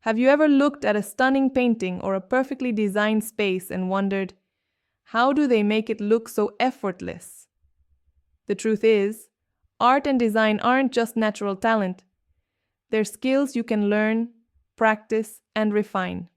Have you ever looked at a stunning painting or a perfectly designed space and wondered, how do they make it look so effortless? The truth is, art and design aren't just natural talent. They're skills you can learn, practice, and refine.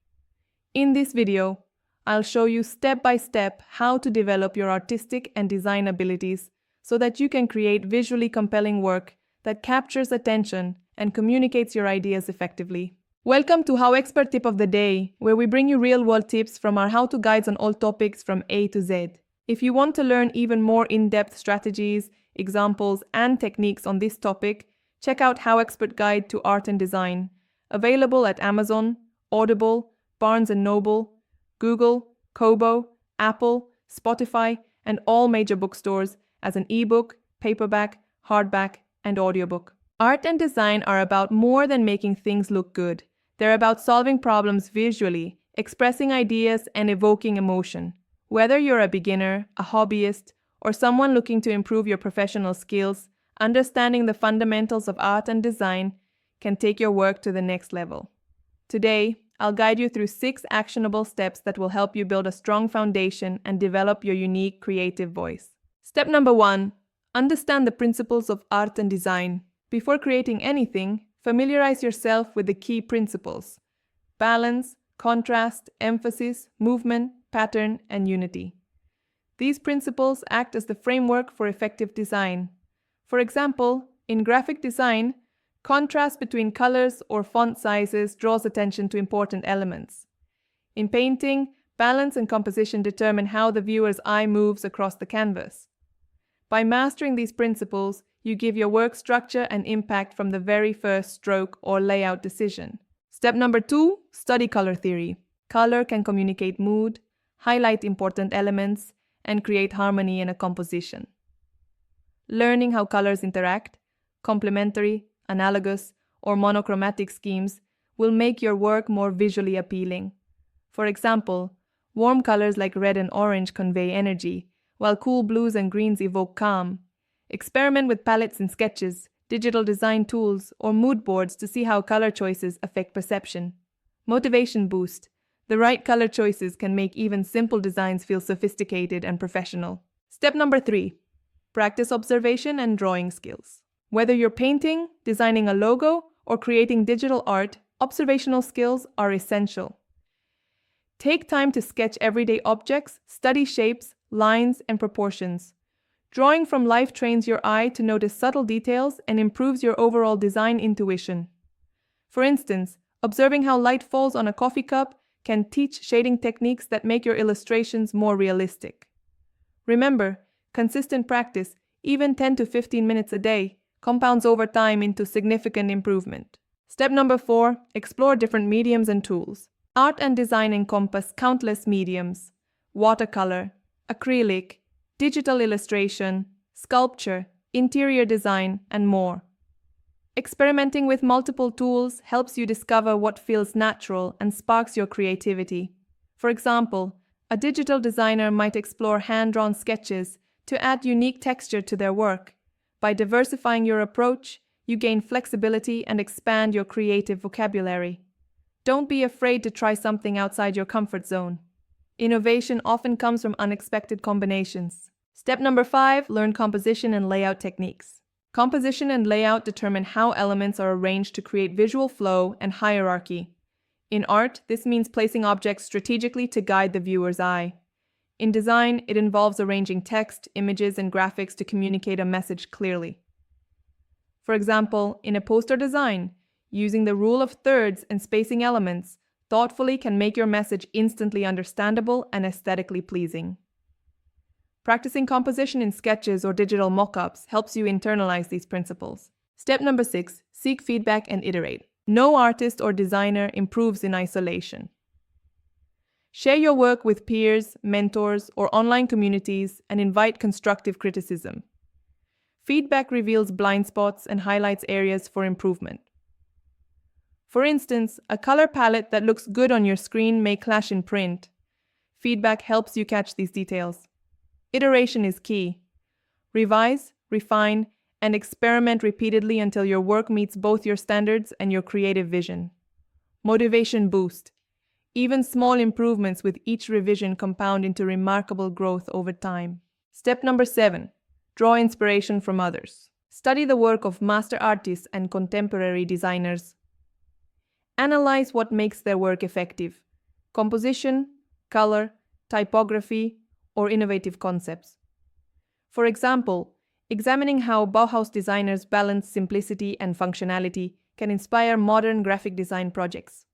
In this video, I'll show you step by step how to develop your artistic and design abilities so that you can create visually compelling work that captures attention and communicates your ideas effectively. Welcome to HowExpert Tip of the Day, where we bring you real-world tips from our how-to guides on all topics from A to Z. If you want to learn even more in-depth strategies, examples, and techniques on this topic, check out HowExpert Guide to Art and Design, available at Amazon, Audible, Barnes & Noble, Google, Kobo, Apple, Spotify, and all major bookstores as an ebook, paperback, hardback, and audiobook. Art and design are about more than making things look good. They're about solving problems visually, expressing ideas, and evoking emotion. Whether you're a beginner, a hobbyist, or someone looking to improve your professional skills, understanding the fundamentals of art and design can take your work to the next level. Today, I'll guide you through 6 actionable steps that will help you build a strong foundation and develop your unique creative voice. Step number 1. Understand the principles of art and design. Before creating anything, familiarize yourself with the key principles: balance, contrast, emphasis, movement, pattern, and unity. These principles act as the framework for effective design. For example, in graphic design, contrast between colors or font sizes draws attention to important elements. In painting, balance and composition determine how the viewer's eye moves across the canvas. By mastering these principles, you give your work structure and impact from the very first stroke or layout decision. Step number 2, study color theory. Color can communicate mood, highlight important elements, and create harmony in a composition. Learning how colors interact, complementary, analogous, or monochromatic schemes will make your work more visually appealing. For example, warm colors like red and orange convey energy, while cool blues and greens evoke calm. Experiment with palettes in sketches, digital design tools, or mood boards to see how color choices affect perception. Motivation boost. The right color choices can make even simple designs feel sophisticated and professional. Step number 3. Practice observation and drawing skills. Whether you're painting, designing a logo, or creating digital art, observational skills are essential. Take time to sketch everyday objects, study shapes, lines, and proportions. Drawing from life trains your eye to notice subtle details and improves your overall design intuition. For instance, observing how light falls on a coffee cup can teach shading techniques that make your illustrations more realistic. Remember, consistent practice, even 10 to 15 minutes a day, compounds over time into significant improvement. Step number 4, explore different mediums and tools. Art and design encompass countless mediums: watercolor, acrylic, digital illustration, sculpture, interior design, and more. Experimenting with multiple tools helps you discover what feels natural and sparks your creativity. For example, a digital designer might explore hand-drawn sketches to add unique texture to their work. By diversifying your approach, you gain flexibility and expand your creative vocabulary. Don't be afraid to try something outside your comfort zone. Innovation often comes from unexpected combinations. Step number 5, learn composition and layout techniques. Composition and layout determine how elements are arranged to create visual flow and hierarchy. In art, this means placing objects strategically to guide the viewer's eye. In design, it involves arranging text, images, and graphics to communicate a message clearly. For example, in a poster design, using the rule of thirds and spacing elements thoughtfully can make your message instantly understandable and aesthetically pleasing. Practicing composition in sketches or digital mock-ups helps you internalize these principles. Step number 6, seek feedback and iterate. No artist or designer improves in isolation. Share your work with peers, mentors, or online communities and invite constructive criticism. Feedback reveals blind spots and highlights areas for improvement. For instance, a color palette that looks good on your screen may clash in print. Feedback helps you catch these details. Iteration is key. Revise, refine, and experiment repeatedly until your work meets both your standards and your creative vision. Motivation boost. Even small improvements with each revision compound into remarkable growth over time. Step number 7. Draw inspiration from others. Study the work of master artists and contemporary designers. Analyze what makes their work effective: composition, color, typography, or innovative concepts. For example, examining how Bauhaus designers balance simplicity and functionality can inspire modern graphic design projects.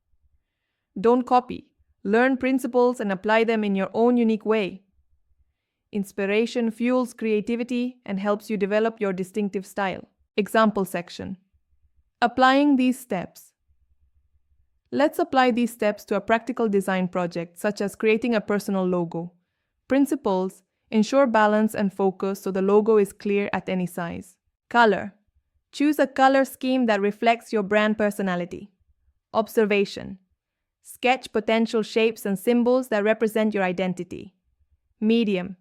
Don't copy. Learn principles and apply them in your own unique way. Inspiration fuels creativity and helps you develop your distinctive style. Example section. Applying these steps. Let's apply these steps to a practical design project, such as creating a personal logo. Principles: ensure balance and focus so the logo is clear at any size. Color: choose a color scheme that reflects your brand personality. Observation: sketch potential shapes and symbols that represent your identity. Medium: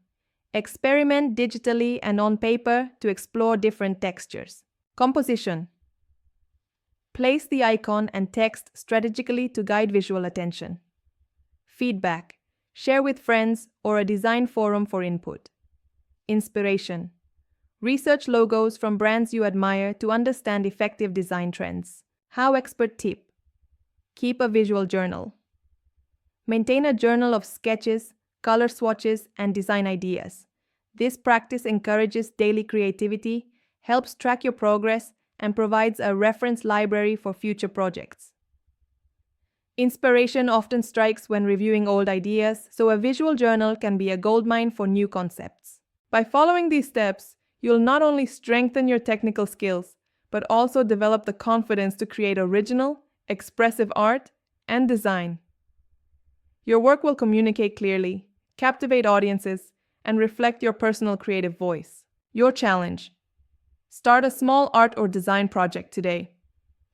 experiment digitally and on paper to explore different textures. Composition: place the icon and text strategically to guide visual attention. Feedback: share with friends or a design forum for input. Inspiration: research logos from brands you admire to understand effective design trends. HowExpert Tip: keep a visual journal. Maintain a journal of sketches, color swatches, and design ideas. This practice encourages daily creativity, helps track your progress, and provides a reference library for future projects. Inspiration often strikes when reviewing old ideas, so a visual journal can be a goldmine for new concepts. By following these steps, you'll not only strengthen your technical skills, but also develop the confidence to create original, expressive art and design. Your work will communicate clearly, captivate audiences, and reflect your personal creative voice. Your challenge: start a small art or design project today.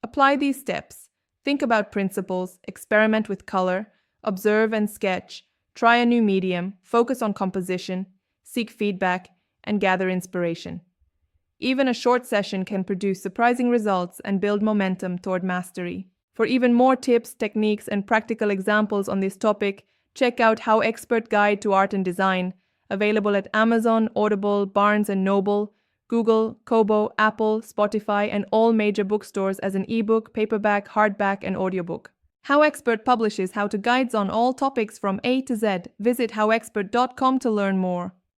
Apply these steps. Think about principles, experiment with color, observe and sketch, try a new medium, focus on composition, seek feedback, and gather inspiration. Even a short session can produce surprising results and build momentum toward mastery. For even more tips, techniques, and practical examples on this topic, check out HowExpert Guide to Art and Design, available at Amazon, Audible, Barnes & Noble, Google, Kobo, Apple, Spotify, and all major bookstores as an ebook, paperback, hardback, and audiobook. HowExpert publishes how-to guides on all topics from A to Z. Visit howexpert.com to learn more.